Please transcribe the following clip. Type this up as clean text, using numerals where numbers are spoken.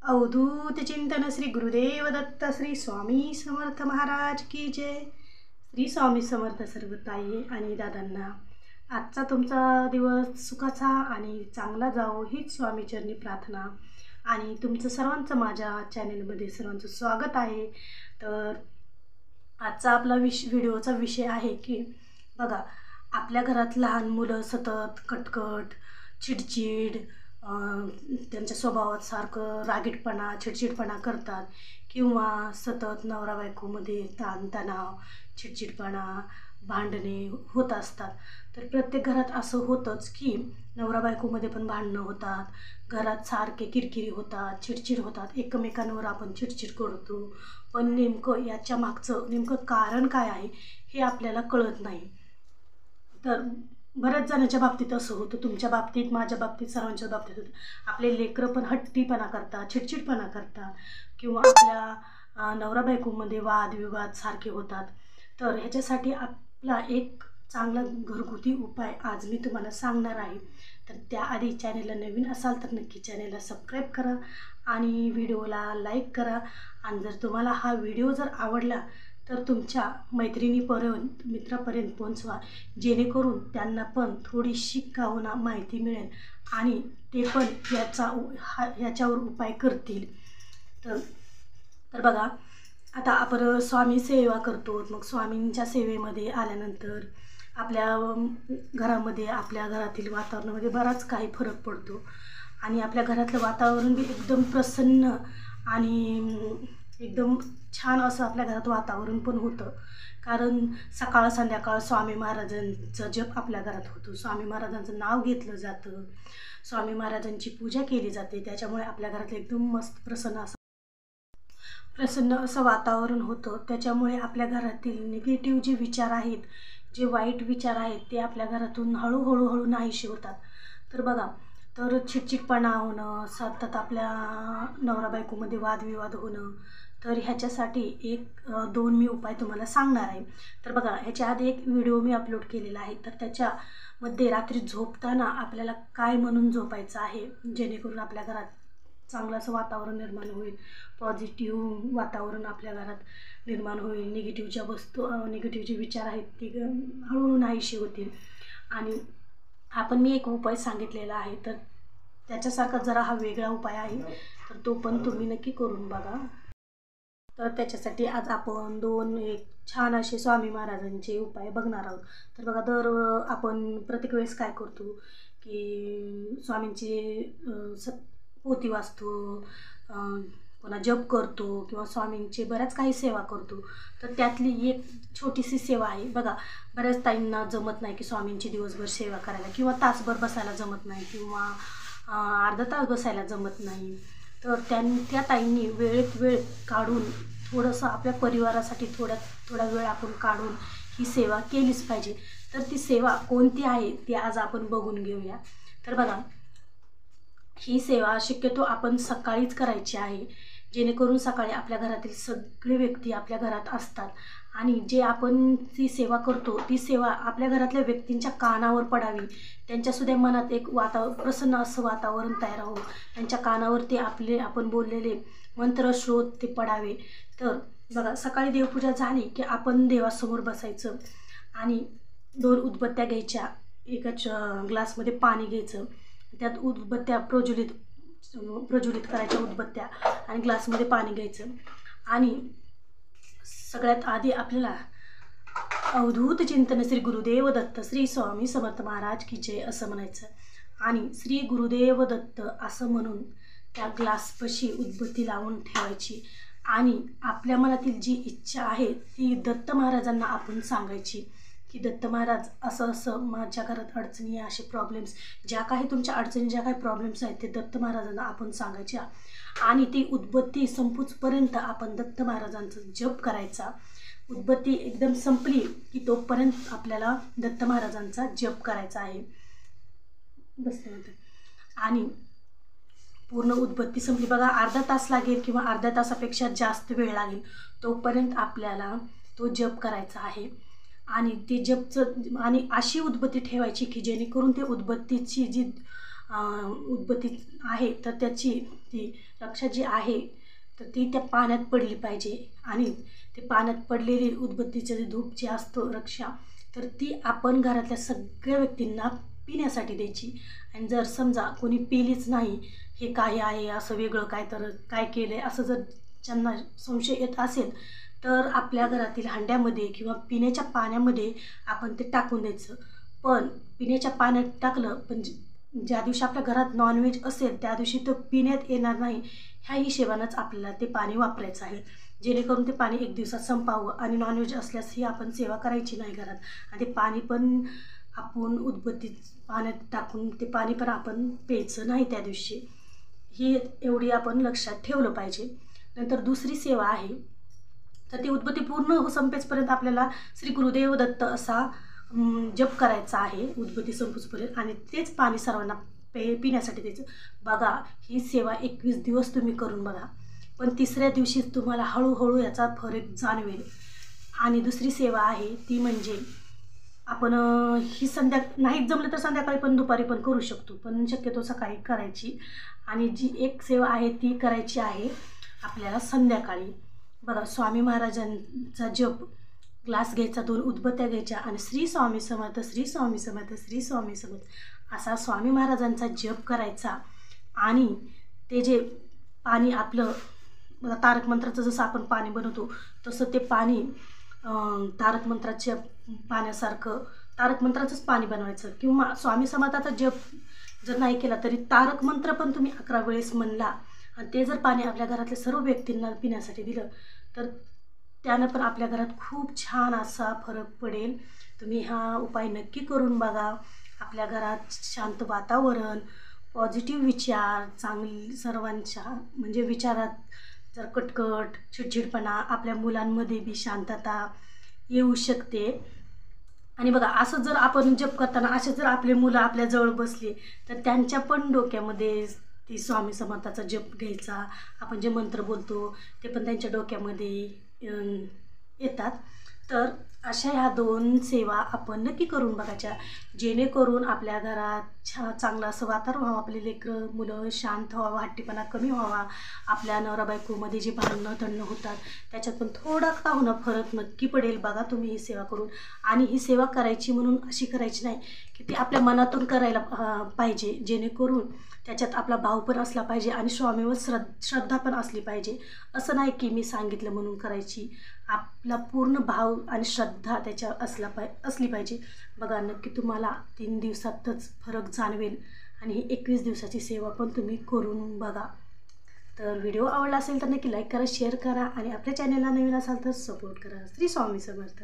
अवधूत चिंतन श्री गुरुदेव दत्त श्री स्वामी समर्थ महाराज की जय। श्री स्वामी समर्थ सर्व ताई आणि दादांना आजचा तुमचा दिवस सुखाचा आणि चांगला जावो हीच स्वामीचरणी प्रार्थना। आणि तुमचं सर्वांचं माझ्या चॅनलमध्ये सर्वांचं स्वागत आहे। तर आजचा आपला व्हिडिओचा विषय आहे की बघा, आपल्या घरात लहान मुलं सतत कटकट, चिडचिड, त्यांच्या स्वभावात सारखं रागीटपणा, चिडचिडपणा करतात किंवा सतत नवरा बायकोमध्ये ताणतणाव, चिडचिडपणा, भांडणे होत असतात। तर प्रत्येक घरात असं होतंच की नवरा बायकोमध्ये पण भांडणं होतात, घरात सारखे किरकिरी होतात, चिडचिड होतात, एकमेकांवर आपण चिडचिड करतो। पण नेमकं याच्या मागचं नेमकं कारण काय आहे हे आपल्याला कळत नाही। तर बऱ्याच जणांच्या बाबतीत असं होतं, तुमच्या बाबतीत, माझ्या बाबतीत, सर्वांच्या बाबतीत होतं। आपले लेकरं पण हट्टीपणा करतात, चिडचिडपणा करतात किंवा आपल्या नवरा बायकोमध्ये वादविवाद सारखे होतात। तर ह्याच्यासाठी आपला एक चांगला घरगुती उपाय आज मी तुम्हाला सांगणार आहे। तर त्याआधी चॅनलला नवीन असाल तर नक्की चॅनलला सबस्क्राईब करा आणि व्हिडिओला लाईक करा। आणि जर तुम्हाला हा व्हिडिओ जर आवडला तर तुमच्या मैत्रिणीपर्यंत, मित्रापर्यंत पोहोचवा, जेणेकरून त्यांना पण थोडीशी का होईना माहिती मिळेल आणि ते पण याच्यावर उपाय करतील। तर बघा, आता आपण स्वामी सेवा करतो, मग स्वामींच्या सेवेमध्ये आल्यानंतर आपल्या घरामध्ये, आपल्या घरातील वातावरणामध्ये बराच काही फरक पडतो आणि आपल्या घरातलं वातावरण बी एकदम प्रसन्न आणि एकदम छान असं आपल्या घरात वातावरण पण होतं। कारण सकाळ संध्याकाळ स्वामी महाराजांचा जप आपल्या घरात होतो, स्वामी महाराजांचं नाव घेतलं जातं, स्वामी महाराजांची पूजा केली जाते। त्याच्यामुळे आपल्या घरातलं एकदम मस्त प्रसन्न असं वातावरण होतं। त्याच्यामुळे आपल्या घरातील निगेटिव्ह जे विचार आहेत, जे वाईट विचार आहेत, ते आपल्या घरातून हळूहळू नाहीसे होतात। तर बघा, तर चिडचिडपणा होणं, सतत आपल्या नवरा बायकोमध्ये वादविवाद होणं, तर ह्याच्यासाठी एक दोन मी उपाय तुम्हाला सांगणार आहे। तर बघा, ह्याच्या आधी एक व्हिडिओ मी अपलोड केलेला आहे, तर त्याच्यामध्ये रात्री झोपताना आपल्याला काय म्हणून झोपायचं आहे, जेणेकरून आपल्या घरात चांगलं असं वातावरण निर्माण होईल, पॉझिटिव्ह वातावरण आपल्या घरात निर्माण होईल, निगेटिव्ह जे विचार आहेत ते हळूहळू नाहीसे होतील। आणि मी एक उपाय सांगितलेला आहे, तर त्याच्यासारखा जरा हा वेगळा उपाय आहे, तर तो पण तुम्ही नक्की करून बघा। तर त्याच्यासाठी आज आपण एक छान असे स्वामी महाराजांचे उपाय बघणार आहोत। तर बघा, आपण प्रत्येक वेळेस काय करतो की स्वामींची पोथी वाचतो, पुन्हा जप करतो किंवा स्वामींचे बऱ्याच काही सेवा करतो। तर त्यातली एक छोटीशी सेवा आहे बघा, बऱ्याच ताईंना जमत नाही की स्वामींची दिवसभर सेवा करायला, किंवा तासभर बसायला जमत नाही, किंवा अर्धा तास बसायला जमत नाही। तर त्या ताईंनी वेळेत वेळ काढून थोडंसं आपल्या परिवारासाठी थोडा वेळ आपण काढून ही सेवा केलीच पाहिजे। तर ती सेवा कोणती आहे ती आज आपण बघून घेऊया। तर बघा, ही सेवा शक्यतो आपण सकाळीच करायची आहे, जेणेकरून सकाळी आपल्या घरातील सगळे व्यक्ती आपल्या घरात असतात आणि जे आपण ती सेवा करतो ती सेवा आपल्या घरातल्या व्यक्तींच्या कानावर पडावी, त्यांच्यासुद्धा मनात एक प्रसन्न असं वातावरण तयार हो, त्यांच्या कानावर ते आपण बोललेले मंत्र श्रोत ते पडावे। तर बघा, सकाळी देवपूजा झाली की आपण देवासमोर बसायचं आणि 2 उदबत्त्या घ्यायच्या, एकाच ग्लासमध्ये पाणी घ्यायचं, त्यात उदबत्त्या प्रज्वलित करायच्या उदबत्त्या, आणि ग्लासमध्ये पाणी घ्यायचं। आणि सगळ्यात आधी आपल्याला अवधूत चिंतन श्री गुरुदेव दत्त श्री स्वामी समर्थ महाराज की जय असं म्हणायचं आणि श्री गुरुदेव दत्त असं म्हणून त्या ग्लासपाशी उदबत्ती लावून ठेवायची आणि आपल्या मनातील जी इच्छा आहे ती दत्त महाराजांना आपण सांगायची की दत्त महाराज, असं असं माझ्या घरात अडचणी, असे प्रॉब्लेम्स, ज्या काही तुमच्या अडचणी, ज्या काही प्रॉब्लेम्स आहेत ते दत्त महाराजांना आपण सांगायच्या आणि ती उदबत्ती संपूचपर्यंत आपण दत्त महाराजांचा जप करायचा। उदबत्ती एकदम संपली की तोपर्यंत आपल्याला दत्त महाराजांचा जप करायचा आहे। आणि पूर्ण उदबत्ती संपली, बघा अर्धा तास लागेल किंवा अर्ध्या तासापेक्षा जास्त वेळ लागेल, तोपर्यंत आपल्याला तो जप करायचा आहे। आणि ते जपचं आणि अशी उदबत्ती ठेवायची की जेणेकरून ते उदबत्तीची जी उदबत्ती आहे तर त्याची ती रक्षा जी आहे तर ती त्या पाण्यात पडली पाहिजे आणि ते पाण्यात पडलेली उदबत्तीचं जे धूप जे असतं रक्षा तर ती आपण घरातल्या सगळ्या व्यक्तींना पिण्यासाठी द्यायची. आणि जर समजा कोणी पिलीच नाही, हे काय आहे असं वेगळं काय केलं आहे असं जर ज्यांना संशय येत असेल तर आपल्या घरातील हांड्यामध्ये किंवा पिण्याच्या पाण्यामध्ये आपण ते टाकून द्यायचं. पण पिण्याच्या पाण्यात टाकलं पण ज्या दिवशी आपल्या घरात नॉनव्हेज असेल त्या दिवशी तो पिण्यात येणार नाही, ह्या हिशेबानंच आपल्याला ते पाणी वापरायचं आहे, जेणेकरून ते पाणी एक दिवसात संपावं. आणि नॉनव्हेज असल्यासही आपण सेवा करायची नाही घरात. आणि ते पाणी पण आपण उदबत्ती पाण्यात टाकून ते पाणी पण आपण प्यायचं नाही त्या दिवशी. ही एवढी आपण लक्षात ठेवलं पाहिजे. नंतर दुसरी सेवा आहे तर ती उदबत्ती पूर्ण संपेपर्यंत आपल्याला श्री गुरुदेव दत्त असा जप करायचा आहे उदबत्ती संपूसपर्यंत आणि तेच पाणी सर्वांना पिण्यासाठी द्यायचं. बघा ही सेवा 21 दिवस तुम्ही करून बघा, पण तिसऱ्या दिवशी तुम्हाला हळूहळू याचा फरक जाणवेल. आणि दुसरी सेवा आहे ती म्हणजे आपण ही नाहीच जमलं तर संध्याकाळी पण दुपारी पण करू शकतो, पण शक्यतो सकाळी करायची. आणि जी एक सेवा आहे ती करायची आहे आपल्याला संध्याकाळी. बघा स्वामी महाराजांचा जप, ग्लास घ्यायचा, 2 उदबत्त्या घ्यायच्या आणि श्री स्वामी समर्थ श्री स्वामी समर्थ श्री स्वामी समर्थ असा स्वामी महाराजांचा जप करायचा. आणि ते जे पाणी आपलं तारक मंत्राचं जसं आपण पाणी बनवतो तसं ते पाणी तारक मंत्राच्या पाण्यासारखं तारक मंत्राचंच पाणी बनवायचं. किंवा स्वामी समर्थाचा जप जर नाही केला तरी तारक मंत्र पण तुम्ही 11 वेळेस म्हणला आणि ते जर पाणी आपल्या घरातल्या सर्व व्यक्तींना पिण्यासाठी दिलं तर त्यानं पण आपल्या घरात खूप छान असा फरक पडेल. तुम्ही हा उपाय नक्की करून बघा. आपल्या घरात शांत वातावरण, पॉझिटिव्ह विचार, चांगली सर्वांच्या म्हणजे विचारात जर कटकट चिडचिडपणा, आपल्या मुलांमध्ये बी शांतता येऊ शकते. आणि बघा असं जर आपण जप करताना असे जर आपले मुलं आपल्या जवळ बसले तर त्यांच्या पण डोक्यामध्ये ती स्वामी समर्थाचा जप घ्यायचा, आपण जे मंत्र बोलतो ते पण त्यांच्या डोक्यामध्ये येतात. तर अशा ह्या 2 सेवा आपण नक्की करून बघायच्या, जेणेकरून आपल्या घरात चांगलं असं वातावरण व्हावं, आपले लेकरं मुलं शांत व्हावं, हट्टीपणा कमी व्हावा, आपल्या नवरा बायकोमध्ये जे भांडणं तणणं होतात त्याच्यात पण थोडा का होणं फरक नक्की पडेल. बघा तुम्ही ही सेवा करून. आणि ही सेवा करायची म्हणून अशी करायची नाही की ती आपल्या मनातून करायला पाहिजे, जेणेकरून त्याच्यात आपला भाव पण असला पाहिजे आणि स्वामीवर श्रद्धा पण असली पाहिजे. असं नाही की मी सांगितलं म्हणून करायची, आपला पूर्ण भाव आणि श्रद्धा त्याच्यावर असली पाहिजे. बघा नक्की तुम्हाला 3 दिवसातच फरक जाणवेल. आणि ही 21 दिवसाची सेवा पण तुम्ही करून बघा. तर व्हिडिओ आवडला असेल तर नक्की लाईक करा, शेअर करा आणि आपल्या चॅनलला नवीन असाल तर सपोर्ट करा. श्री स्वामी समर्थ.